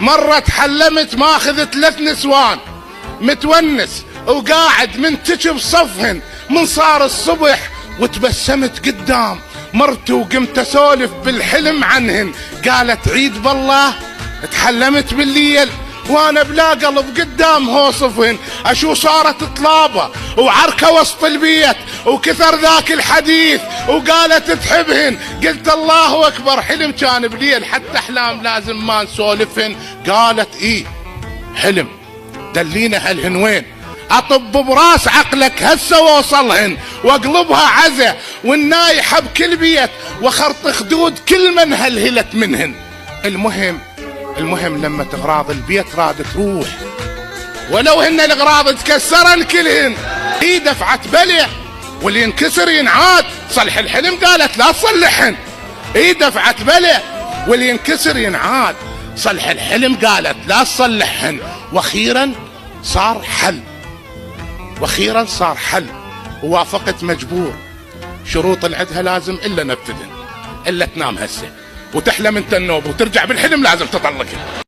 مرة تحلمت ماخذ 3 نسوان متونس وقاعد منتج بصفهن. من صار الصبح وتبسمت قدام مرتي وقمت اسولف بالحلم عنهن. قالت عيد بالله تحلمت بالليل وانا بلا قلب قدام هوصفهن. اشو صارت طلابة وعركة وسط البيت وكثر ذاك الحديث وقالت تحبهن. قلت الله اكبر حلم كان بليل حتى احلام لازم ما نسولفهن. قالت ايه حلم دلينا هالهن وين. اطب براس عقلك هسه ووصلهن واقلبها عزة والنايحة بكل بيت وخرط خدود كل من هلهلت منهن. المهم لما تغراض البيت راد تروح ولو هن الاغراض تكسرن كلهن. هي دفعت بلع واللي ينكسر ينعاد. صلح الحلم قالت لا تصلحهن. هي دفعت بلع واللي ينكسر ينعاد. صلح الحلم قالت لا تصلحهن. واخيرا صار حل ووافقت مجبور. شروط العدها لازم الا نفذهن. الا تنام هسه وتحلم انت النوب وترجع بالحلم لازم تطلقها.